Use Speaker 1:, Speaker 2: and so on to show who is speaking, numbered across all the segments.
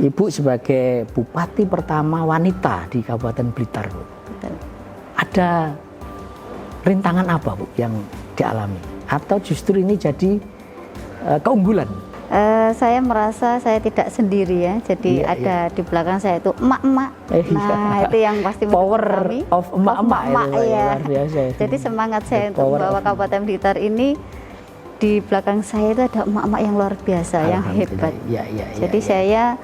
Speaker 1: Ibu sebagai bupati pertama wanita di Kabupaten Blitar, Bu.
Speaker 2: Betul.
Speaker 1: Ada rintangan apa, Bu, yang dialami? Atau justru ini jadi keunggulan?
Speaker 2: Saya merasa saya tidak sendiri ya, jadi ada di belakang saya itu emak-emak. Nah, itu yang pasti
Speaker 1: power
Speaker 2: kami.
Speaker 1: of emak-emak
Speaker 2: Ya.
Speaker 1: luar biasa.
Speaker 2: Jadi semangat saya untuk membawa Kabupaten Blitar ini, di belakang saya itu ada emak-emak yang luar biasa, yang hebat. Jadi saya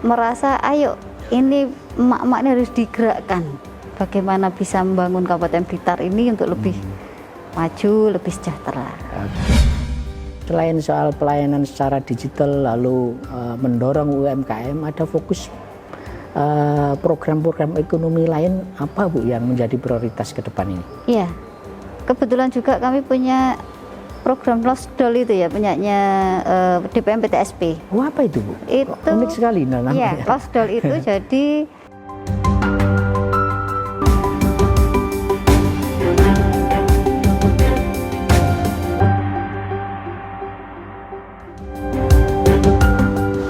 Speaker 2: merasa, ayo ini emak-emak ini harus digerakkan. Bagaimana bisa membangun Kabupaten Blitar ini untuk lebih maju, lebih sejahtera.
Speaker 1: Selain soal pelayanan secara digital, lalu mendorong UMKM, ada fokus program-program ekonomi lain apa, Bu, yang menjadi prioritas ke depan ini?
Speaker 2: Iya, kebetulan juga kami punya program Losdol itu ya, punyanya DPM PTSP.
Speaker 1: Oh, apa itu, Bu?
Speaker 2: Itu
Speaker 1: unik sekali namanya.
Speaker 2: Iya, Losdol itu jadi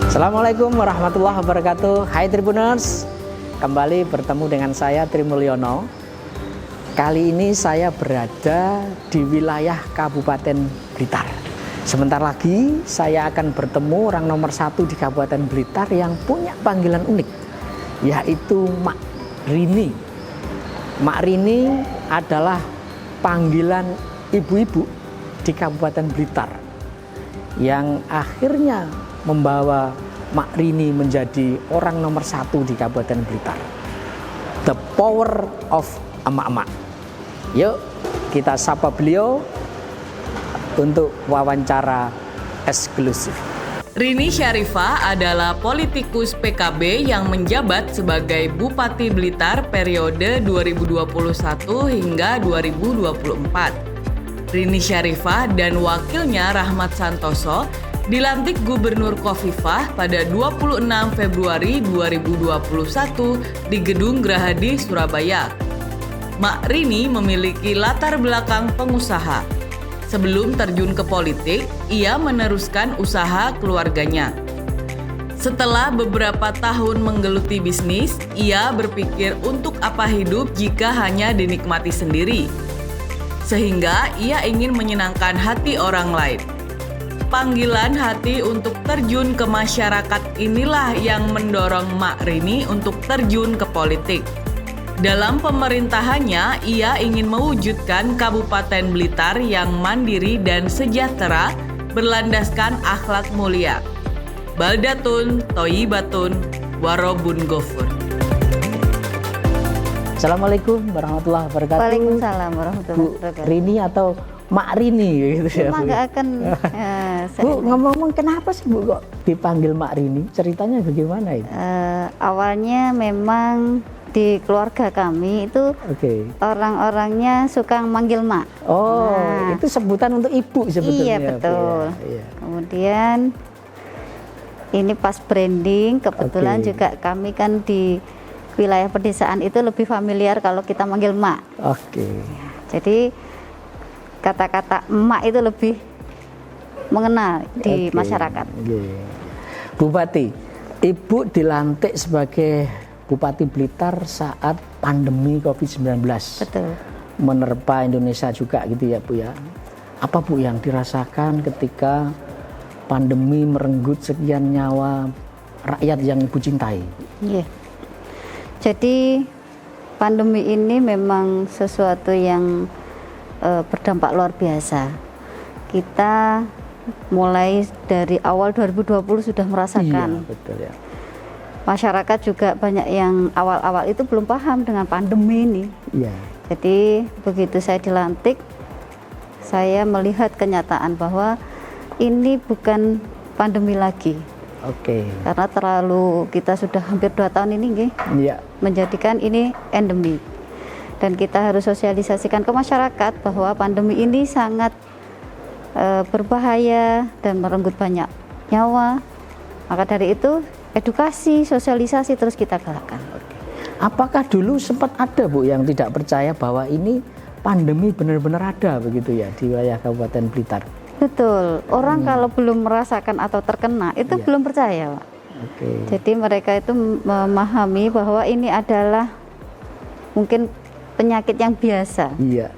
Speaker 1: Assalamualaikum warahmatullahi wabarakatuh. Hai Tribuners, kembali bertemu dengan saya Tri Mulyono. Kali ini saya berada di wilayah Kabupaten Blitar. Sebentar lagi saya akan bertemu orang nomor 1 di Kabupaten Blitar yang punya panggilan unik, yaitu Mak Rini. Mak Rini adalah panggilan ibu-ibu di Kabupaten Blitar yang akhirnya membawa Mak Rini menjadi orang nomor 1 di Kabupaten Blitar. The power of emak-emak. Yuk kita sapa beliau untuk wawancara eksklusif.
Speaker 3: Rini Syarifah adalah politikus PKB yang menjabat sebagai Bupati Blitar periode 2021 hingga 2024. Rini Syarifah dan wakilnya Rahmat Santoso dilantik Gubernur Khofifah pada 26 Februari 2021 di Gedung Gerahadi, Surabaya. Mak Rini memiliki latar belakang pengusaha. Sebelum terjun ke politik, ia meneruskan usaha keluarganya. Setelah beberapa tahun menggeluti bisnis, ia berpikir untuk apa hidup jika hanya dinikmati sendiri. Sehingga ia ingin menyenangkan hati orang lain. Panggilan hati untuk terjun ke masyarakat inilah yang mendorong Mak Rini untuk terjun ke politik. Dalam pemerintahannya, ia ingin mewujudkan Kabupaten Blitar yang mandiri dan sejahtera berlandaskan akhlak mulia. Baldatun, Toyibatun, Warobun Gofur.
Speaker 1: Assalamualaikum warahmatullahi wabarakatuh.
Speaker 2: Waalaikumsalam warahmatullahi
Speaker 1: Bu
Speaker 2: wabarakatuh.
Speaker 1: Rini atau Mak Rini gitu ya,
Speaker 2: Cuma
Speaker 1: Bu.
Speaker 2: nggak akan
Speaker 1: Bu, ngomong-ngomong kenapa sih, Bu, kok dipanggil Mak Rini? Ceritanya bagaimana itu?
Speaker 2: awalnya memang di keluarga kami itu orang-orangnya suka manggil Mak.
Speaker 1: Oh, itu sebutan untuk ibu sebetulnya.
Speaker 2: Iya, betul.
Speaker 1: Bu, ya.
Speaker 2: Kemudian ini pas branding, kebetulan juga kami kan di wilayah pedesaan itu lebih familiar kalau kita manggil Mak. Jadi kata-kata emak itu lebih mengenal di masyarakat.
Speaker 1: Bupati, Ibu dilantik sebagai Bupati Blitar saat pandemi COVID-19.
Speaker 2: Betul.
Speaker 1: Menerpa Indonesia juga gitu ya, Bu ya. Apa, Bu, yang dirasakan ketika pandemi merenggut sekian nyawa rakyat yang Ibu cintai?
Speaker 2: Iya. Jadi pandemi ini memang sesuatu yang berdampak luar biasa. Kita mulai dari awal 2020 sudah merasakan.
Speaker 1: Iya, betul ya.
Speaker 2: Masyarakat juga banyak yang awal-awal itu belum paham dengan pandemi ini.
Speaker 1: Iya.
Speaker 2: Jadi begitu saya dilantik, saya melihat kenyataan bahwa ini bukan pandemi lagi. Karena terlalu, kita sudah hampir 2 tahun ini menjadikan ini endemi. Dan kita harus sosialisasikan ke masyarakat bahwa pandemi ini sangat berbahaya dan merenggut banyak nyawa. Maka dari itu edukasi, sosialisasi terus kita galakkan.
Speaker 1: Apakah dulu sempat ada, Bu, yang tidak percaya bahwa ini pandemi benar-benar ada begitu ya di wilayah Kabupaten Blitar?
Speaker 2: Betul. Orang kalau belum merasakan atau terkena itu belum percaya, Pak. Jadi mereka itu memahami bahwa ini adalah mungkin penyakit yang biasa.
Speaker 1: Iya.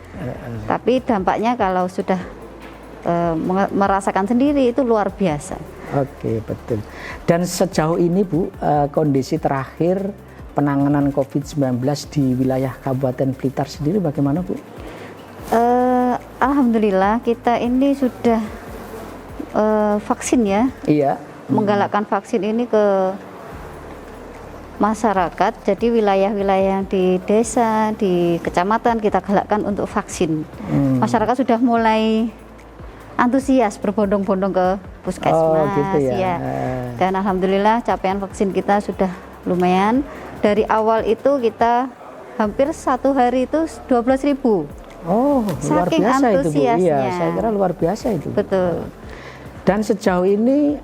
Speaker 2: Tapi dampaknya kalau sudah merasakan sendiri itu luar biasa.
Speaker 1: Oke, betul. Dan sejauh ini Bu, kondisi terakhir penanganan COVID-19 di wilayah Kabupaten Blitar sendiri bagaimana Bu?
Speaker 2: Alhamdulillah kita ini sudah vaksin ya.
Speaker 1: Iya.
Speaker 2: Menggalakkan vaksin ini ke masyarakat. Jadi wilayah-wilayah di desa, di kecamatan kita galakkan untuk vaksin. Masyarakat sudah mulai antusias berbondong-bondong ke puskesmas,
Speaker 1: gitu ya.
Speaker 2: Dan alhamdulillah capaian vaksin kita sudah lumayan. Dari awal itu kita hampir satu hari itu 12.000.
Speaker 1: Oh, luar
Speaker 2: Saking
Speaker 1: biasa itu Bu.
Speaker 2: antusiasnya.
Speaker 1: Iya, saya kira luar biasa itu.
Speaker 2: Betul.
Speaker 1: Dan sejauh ini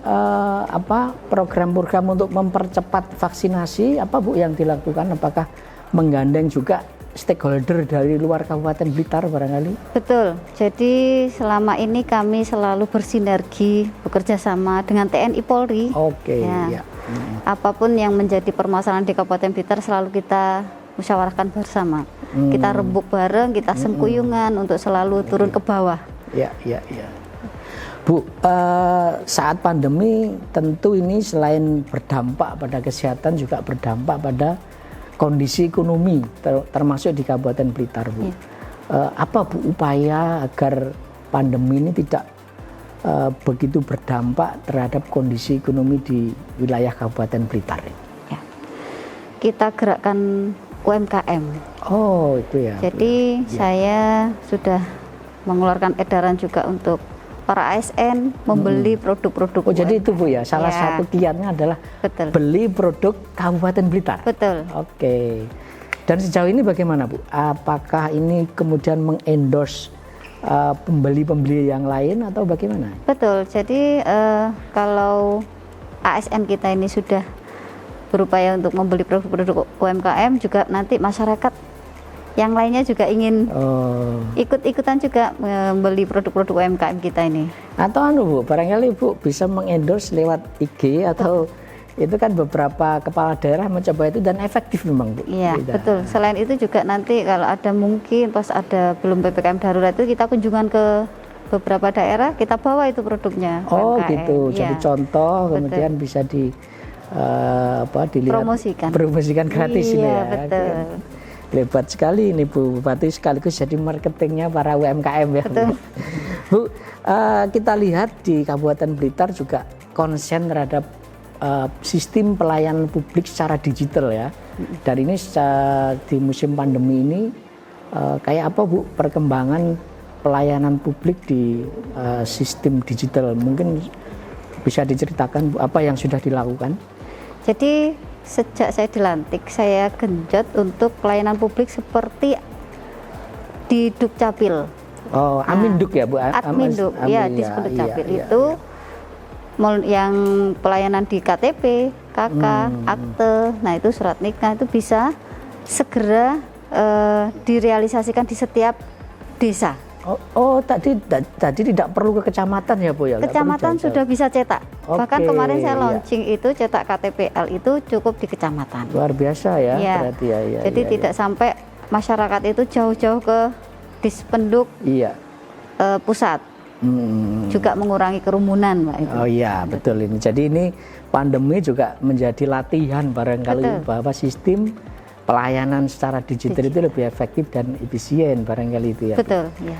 Speaker 1: program-program untuk mempercepat vaksinasi apa Bu yang dilakukan? Apakah menggandeng juga stakeholder dari luar Kabupaten Blitar barangkali?
Speaker 2: Betul. Jadi selama ini kami selalu bersinergi bekerja sama dengan TNI Polri.
Speaker 1: Oke.
Speaker 2: Ya. Apapun yang menjadi permasalahan di Kabupaten Blitar selalu kita musyawarahkan bersama. Kita rembuk bareng, kita sengkuyungan untuk selalu turun ke bawah.
Speaker 1: Ya. Bu, saat pandemi tentu ini selain berdampak pada kesehatan juga berdampak pada kondisi ekonomi termasuk di Kabupaten Blitar Bu. Apa Bu upaya agar pandemi ini tidak begitu berdampak terhadap kondisi ekonomi di wilayah Kabupaten Blitar?
Speaker 2: Ya. Kita gerakkan UMKM.
Speaker 1: Oh itu ya.
Speaker 2: Jadi saya sudah mengeluarkan edaran juga untuk para ASN membeli produk-produk.
Speaker 1: Oh jadi itu Bu ya, salah satu kiatnya adalah beli produk Kabupaten Blitar.
Speaker 2: Betul.
Speaker 1: Oke. Dan sejauh ini bagaimana Bu? Apakah ini kemudian mengendorse pembeli-pembeli yang lain atau bagaimana?
Speaker 2: Betul. Jadi kalau ASN kita ini sudah berupaya untuk membeli produk-produk UMKM, juga nanti masyarakat yang lainnya juga ingin ikut-ikutan juga membeli produk-produk UMKM kita ini.
Speaker 1: Atau Bu, barangkali Bu bisa mengendorse lewat IG atau itu kan beberapa kepala daerah mencoba itu dan efektif memang Bu.
Speaker 2: Iya, betul. Selain itu juga nanti kalau ada mungkin pas ada belum PPKM darurat itu kita kunjungan ke beberapa daerah, kita bawa itu produknya.
Speaker 1: Oh
Speaker 2: UMKM.
Speaker 1: gitu, jadi contoh kemudian bisa dilihat promosikan gratis ini ya.
Speaker 2: Betul.
Speaker 1: Hebat sekali ini Bu Bupati, sekaligus jadi marketingnya para UMKM ya.
Speaker 2: Betul.
Speaker 1: Bu, kita lihat di Kabupaten Blitar juga konsen terhadap sistem pelayanan publik secara digital ya. Dan ini di musim pandemi ini kayak apa Bu perkembangan pelayanan publik di sistem digital? Mungkin bisa diceritakan Bu apa yang sudah dilakukan?
Speaker 2: Jadi sejak saya dilantik, saya genjot untuk pelayanan publik seperti di Dukcapil.
Speaker 1: Oh, Aminduk ya Bu?
Speaker 2: Adminduk, ya di Dukcapil itu yang pelayanan di KTP, KK, akte, nah itu surat nikah itu bisa segera direalisasikan di setiap desa.
Speaker 1: Oh, tadi tidak perlu ke kecamatan ya Bu ya?
Speaker 2: Kecamatan sudah bisa cetak. Bahkan kemarin saya launching itu cetak KTPL itu cukup di kecamatan.
Speaker 1: Luar biasa ya, berarti ya.
Speaker 2: Jadi tidak sampai masyarakat itu jauh-jauh ke Dispenduk pusat. Juga mengurangi kerumunan, Pak.
Speaker 1: Oh iya, betul ini. Jadi ini pandemi juga menjadi latihan barangkali bahwa sistem pelayanan secara digital itu lebih efektif dan efisien barangkali itu ya.
Speaker 2: Betul, ya.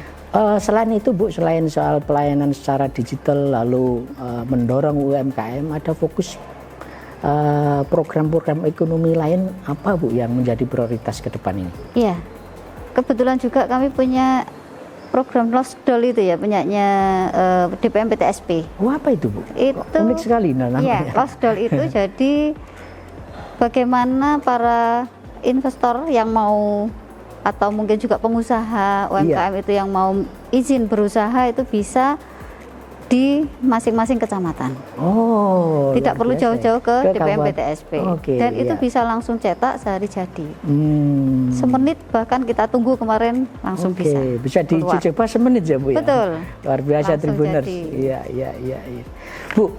Speaker 1: Selain itu Bu, selain soal pelayanan secara digital lalu mendorong UMKM, ada fokus program-program ekonomi lain apa Bu yang menjadi prioritas ke depan ini?
Speaker 2: Iya, kebetulan juga kami punya program Losdol itu ya, punyanya DPM PTSP.
Speaker 1: Oh, apa itu Bu?
Speaker 2: Itu
Speaker 1: unik sekali namanya.
Speaker 2: Iya, Losdol itu jadi bagaimana para investor yang mau atau mungkin juga pengusaha UMKM itu yang mau izin berusaha itu bisa di masing-masing kecamatan.
Speaker 1: Oh,
Speaker 2: tidak perlu jauh-jauh ke DPM
Speaker 1: kabupaten.
Speaker 2: PTSP.
Speaker 1: Oke,
Speaker 2: Dan itu
Speaker 1: iya.
Speaker 2: bisa langsung cetak sehari jadi. Semenit bahkan kita tunggu kemarin langsung
Speaker 1: Oke, bisa
Speaker 2: keluar.
Speaker 1: dicoba semenit ya Bu ya.
Speaker 2: Betul.
Speaker 1: Luar biasa
Speaker 2: Langsung
Speaker 1: Tribuners.
Speaker 2: jadi.
Speaker 1: Iya. Bu,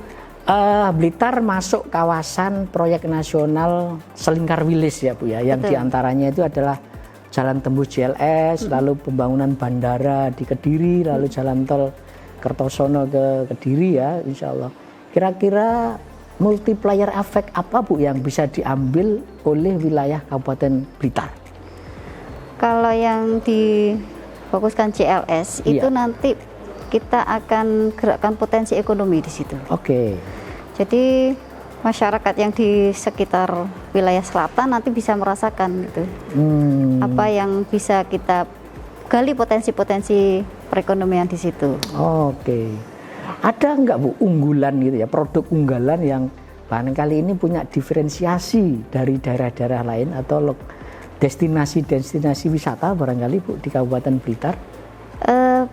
Speaker 1: Blitar masuk kawasan proyek nasional Selingkar Wilis ya Bu ya, yang
Speaker 2: Betul.
Speaker 1: diantaranya itu adalah Jalan Tembus JLS, lalu pembangunan bandara di Kediri, lalu jalan tol Kertosono ke Kediri ya, insya Allah. Kira-kira multiplier efek apa Bu yang bisa diambil oleh wilayah Kabupaten Blitar?
Speaker 2: Kalau yang difokuskan JLS
Speaker 1: Iya.
Speaker 2: itu nanti kita akan gerakkan potensi ekonomi di situ.
Speaker 1: Oke.
Speaker 2: Jadi masyarakat yang di sekitar wilayah selatan nanti bisa merasakan gitu. Apa yang bisa kita gali potensi-potensi perekonomian di situ.
Speaker 1: Oke. Ada nggak Bu unggulan gitu ya, produk unggulan yang barangkali ini punya diferensiasi dari daerah-daerah lain atau destinasi-destinasi wisata barangkali Bu di Kabupaten Blitar?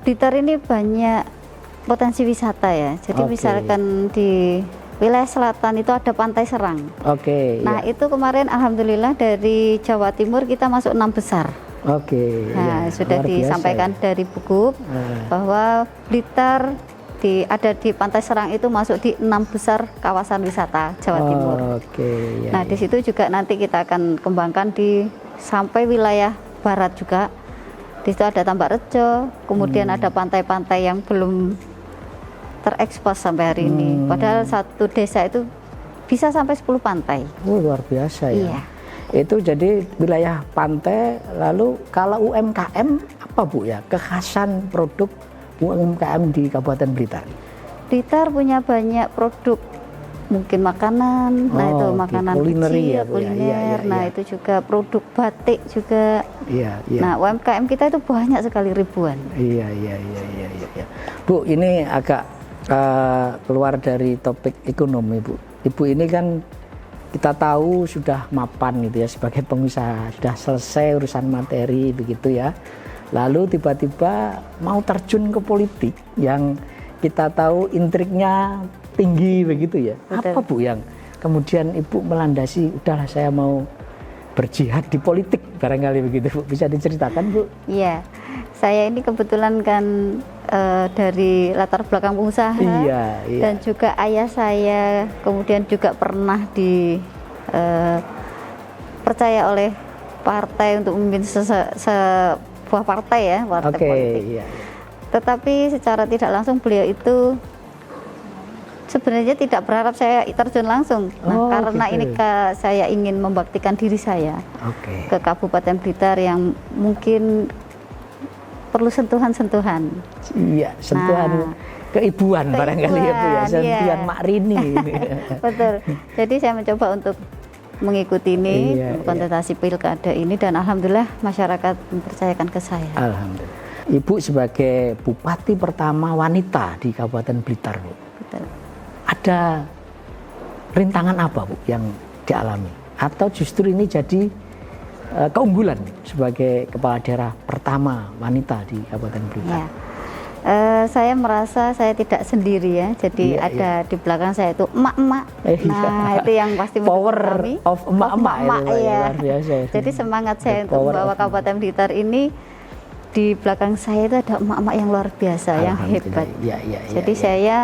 Speaker 2: Blitar ini banyak potensi wisata ya. Jadi
Speaker 1: Oke.
Speaker 2: misalkan di wilayah selatan itu ada Pantai Serang.
Speaker 1: Oke.
Speaker 2: Nah
Speaker 1: ya.
Speaker 2: itu kemarin alhamdulillah dari Jawa Timur kita masuk 6 besar.
Speaker 1: Oke.
Speaker 2: Nah,
Speaker 1: ya,
Speaker 2: sudah
Speaker 1: luar biasa
Speaker 2: disampaikan
Speaker 1: ya.
Speaker 2: dari Bukub bahwa Blitar ada di Pantai Serang itu masuk di 6 besar kawasan wisata Jawa Timur.
Speaker 1: Oke. Ya,
Speaker 2: Nah, di situ juga nanti kita akan kembangkan sampai wilayah barat juga. Di situ ada Tambak Rejo, kemudian ada pantai-pantai yang belum terekspos sampai hari ini. Padahal satu desa itu bisa sampai 10 pantai.
Speaker 1: Oh, luar biasa ya.
Speaker 2: Iya.
Speaker 1: Itu jadi wilayah pantai. Lalu kalau UMKM apa Bu ya kekhasan produk UMKM di Kabupaten Blitar?
Speaker 2: Blitar punya banyak produk, mungkin makanan, nah itu
Speaker 1: oke.
Speaker 2: makanan
Speaker 1: Kulineri
Speaker 2: kecil,
Speaker 1: ya, Bu, ya.
Speaker 2: kuliner,
Speaker 1: Iya,
Speaker 2: nah
Speaker 1: iya.
Speaker 2: itu juga produk batik juga.
Speaker 1: Iya.
Speaker 2: Nah UMKM kita itu banyak sekali ribuan.
Speaker 1: Iya. Bu, ini agak keluar dari topik ekonomi Bu. Ibu ini kan kita tahu sudah mapan gitu ya sebagai pengusaha, sudah selesai urusan materi begitu ya. Lalu tiba-tiba mau terjun ke politik yang kita tahu intriknya tinggi begitu ya.
Speaker 2: Betul.
Speaker 1: Apa Bu yang kemudian Ibu melandasi udahlah saya mau berjihad di politik barangkali begitu Bu. Bisa diceritakan Bu?
Speaker 2: Iya, saya ini kebetulan kan dari latar belakang pengusaha
Speaker 1: Iya.
Speaker 2: dan juga ayah saya kemudian juga pernah dipercaya oleh partai untuk memimpin sebuah partai ya, partai
Speaker 1: Oke,
Speaker 2: politik.
Speaker 1: iya.
Speaker 2: Tetapi secara tidak langsung beliau itu sebenarnya tidak berharap saya terjun langsung. Nah,
Speaker 1: Oh,
Speaker 2: karena
Speaker 1: gitu.
Speaker 2: ini saya ingin membaktikan diri saya
Speaker 1: Oke.
Speaker 2: ke Kabupaten Blitar yang mungkin perlu sentuhan-sentuhan.
Speaker 1: Iya, sentuhan keibuan barangkali ya Bu ya, sentuhan
Speaker 2: iya.
Speaker 1: Mak Rini ini.
Speaker 2: Betul. Jadi saya mencoba untuk mengikuti ini
Speaker 1: Iya,
Speaker 2: kontestasi pilkada ini dan alhamdulillah masyarakat mempercayakan ke saya.
Speaker 1: Alhamdulillah. Ibu sebagai bupati pertama wanita di Kabupaten Blitar Bu,
Speaker 2: Betul.
Speaker 1: ada rintangan apa Bu yang dialami? Atau justru ini jadi keunggulan sebagai kepala daerah pertama wanita di Kabupaten Blitar?
Speaker 2: Ya. Saya merasa saya tidak sendiri ya, jadi
Speaker 1: Iya,
Speaker 2: ada di belakang saya itu emak-emak.
Speaker 1: Iya.
Speaker 2: Nah itu yang pasti
Speaker 1: Power
Speaker 2: mendukung kami.
Speaker 1: of emak-emak itu, Pak, ya,
Speaker 2: ya.
Speaker 1: luar biasa itu.
Speaker 2: Jadi semangat saya
Speaker 1: The
Speaker 2: untuk
Speaker 1: power
Speaker 2: membawa
Speaker 1: of
Speaker 2: Kabupaten Blitar ini di belakang saya itu ada emak-emak yang luar biasa, yang hebat.
Speaker 1: Iya,
Speaker 2: Jadi saya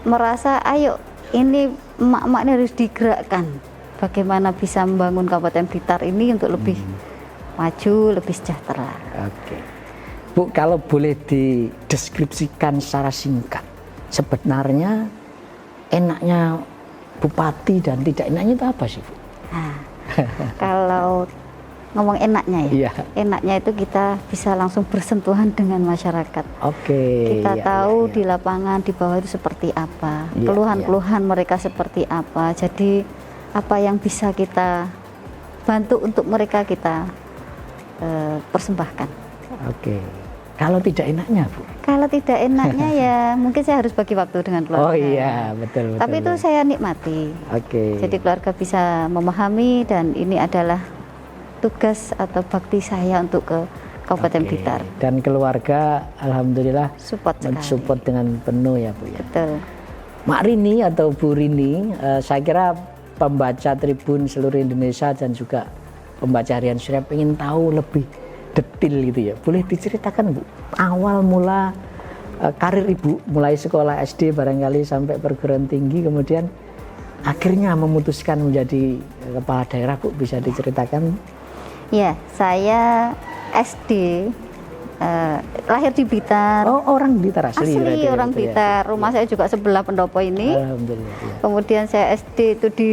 Speaker 2: merasa ayo ini emak-emak ini harus digerakkan. Bagaimana bisa membangun Kabupaten Blitar ini untuk lebih maju, lebih sejahtera.
Speaker 1: Oke. Bu, kalau boleh dideskripsikan secara singkat, sebenarnya enaknya bupati dan tidak enaknya itu apa sih Bu?
Speaker 2: Nah, kalau ngomong enaknya ya,
Speaker 1: Iya.
Speaker 2: enaknya itu kita bisa langsung bersentuhan dengan masyarakat.
Speaker 1: Oke.
Speaker 2: Kita
Speaker 1: iya,
Speaker 2: tahu
Speaker 1: iya,
Speaker 2: di lapangan di bawah itu seperti apa,
Speaker 1: Iya,
Speaker 2: keluhan-keluhan mereka seperti apa. Jadi apa yang bisa kita bantu untuk mereka kita persembahkan.
Speaker 1: Oke. Kalau tidak enaknya Bu?
Speaker 2: Kalau tidak enaknya ya mungkin saya harus bagi waktu dengan keluarga.
Speaker 1: Oh iya, betul.
Speaker 2: Tapi itu saya nikmati.
Speaker 1: Oke.
Speaker 2: Jadi keluarga bisa memahami dan ini adalah tugas atau bakti saya untuk ke Kabupaten Blitar.
Speaker 1: Dan keluarga alhamdulillah
Speaker 2: Support
Speaker 1: dengan penuh ya Bu ya.
Speaker 2: Betul.
Speaker 1: Mak Rini atau Bu Rini, saya kira pembaca Tribun seluruh Indonesia dan juga pembaca harian Surya ingin tahu lebih detail gitu ya. Boleh diceritakan Bu, awal mula karir Ibu, mulai sekolah SD barangkali sampai perguruan tinggi, kemudian akhirnya memutuskan menjadi kepala daerah, Bu, bisa diceritakan?
Speaker 2: Ya, saya SD lahir di Blitar.
Speaker 1: Oh, orang Blitar asli
Speaker 2: Orang Blitar. Rumah saya juga sebelah pendopo ini.
Speaker 1: Alhamdulillah. Ya.
Speaker 2: Kemudian saya SD itu di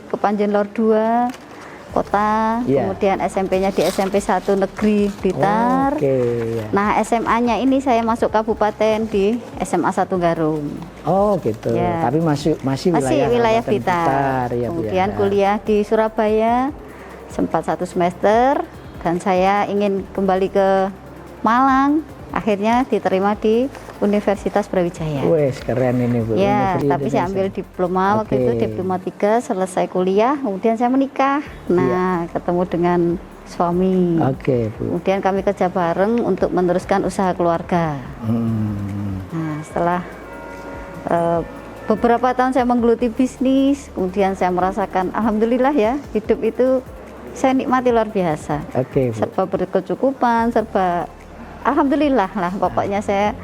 Speaker 2: Kepanjen Lor 2 kota, kemudian SMP-nya di SMP 1 Negeri Blitar. Nah, SMA-nya ini saya masuk kabupaten di SMA 1 Garum.
Speaker 1: Oh, gitu. Ya. Tapi masih wilayah
Speaker 2: Blitar.
Speaker 1: Ya,
Speaker 2: kemudian kuliah di Surabaya sempat 1 semester dan saya ingin kembali ke Malang. Akhirnya diterima di Universitas Brawijaya.
Speaker 1: Wes, keren ini Bu.
Speaker 2: Ya, tapi saya ambil diploma waktu itu, diploma 3, selesai kuliah, kemudian saya menikah. Nah, ketemu dengan suami.
Speaker 1: Bu.
Speaker 2: Kemudian kami kerja bareng untuk meneruskan usaha keluarga. Nah, setelah beberapa tahun saya menggeluti bisnis, kemudian saya merasakan alhamdulillah ya, hidup itu saya nikmati luar biasa.
Speaker 1: Bu.
Speaker 2: Serba berkecukupan, serba alhamdulillah lah, pokoknya saya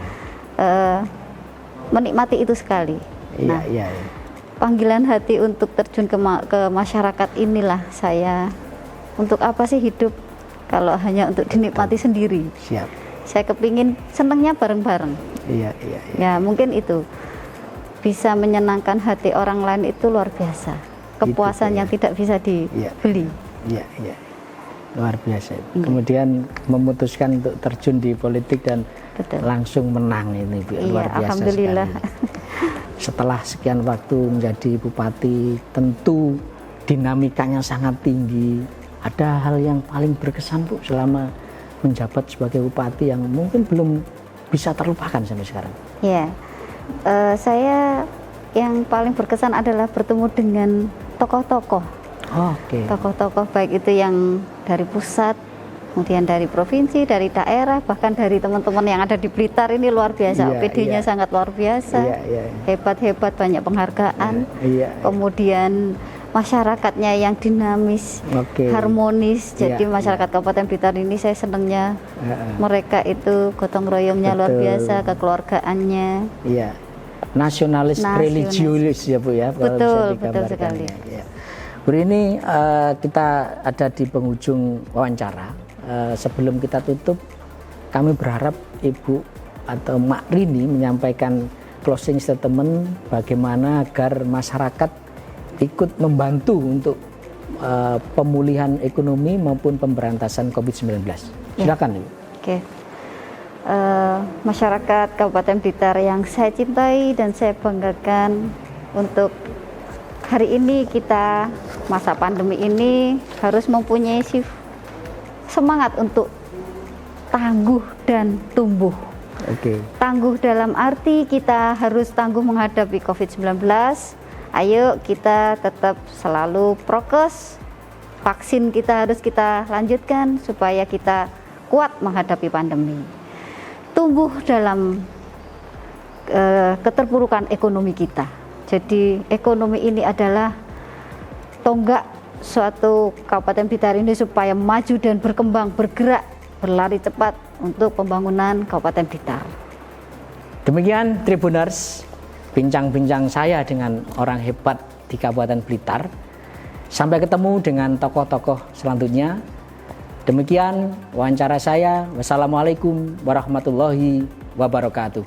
Speaker 2: menikmati itu sekali. Panggilan hati untuk terjun ke masyarakat inilah saya. Untuk apa sih hidup kalau hanya untuk dinikmati sendiri?
Speaker 1: Siap.
Speaker 2: Saya kepingin senangnya bareng-bareng. Ya, mungkin itu bisa menyenangkan hati orang lain, itu luar biasa. Kepuasan yang tidak bisa dibeli.
Speaker 1: Luar biasa. Kemudian memutuskan untuk terjun di politik dan langsung menang ini, Bu. Luar biasa
Speaker 2: alhamdulillah
Speaker 1: sekali. Setelah sekian waktu menjadi bupati, tentu dinamikanya sangat tinggi. Ada hal yang paling berkesan, Bu, selama menjabat sebagai bupati yang mungkin belum bisa terlupakan sampai sekarang?
Speaker 2: Ya, saya yang paling berkesan adalah bertemu dengan tokoh-tokoh. Tokoh-tokoh baik itu yang dari pusat, kemudian dari provinsi, dari daerah, bahkan dari teman-teman yang ada di Blitar ini luar biasa. OPD-nya sangat luar biasa, hebat-hebat, banyak penghargaan. Kemudian masyarakatnya yang dinamis, harmonis. Jadi masyarakat Kabupaten Blitar ini saya senangnya mereka itu gotong royongnya luar biasa, kekeluargaannya.
Speaker 1: Nasionalis, religius ya Bu ya.
Speaker 2: Betul sekali.
Speaker 1: Bu, ini kita ada di penghujung wawancara. Sebelum kita tutup, kami berharap Ibu atau Mak Rini menyampaikan closing statement bagaimana agar masyarakat ikut membantu untuk pemulihan ekonomi maupun pemberantasan COVID-19. Silakan Ibu.
Speaker 2: Masyarakat Kabupaten Blitar yang saya cintai dan saya banggakan, untuk hari ini kita masa pandemi ini harus mempunyai semangat untuk tangguh dan tumbuh. Tangguh dalam arti kita harus tangguh menghadapi COVID-19. Ayo kita tetap selalu prokes, vaksin kita harus kita lanjutkan supaya kita kuat menghadapi pandemi. Tumbuh dalam keterpurukan ekonomi kita. Jadi ekonomi ini adalah tonggak suatu Kabupaten Blitar ini supaya maju dan berkembang, bergerak, berlari cepat untuk pembangunan Kabupaten Blitar.
Speaker 1: Demikian Tribuners, bincang-bincang saya dengan orang hebat di Kabupaten Blitar. Sampai ketemu dengan tokoh-tokoh selanjutnya. Demikian wawancara saya. Wassalamualaikum warahmatullahi wabarakatuh.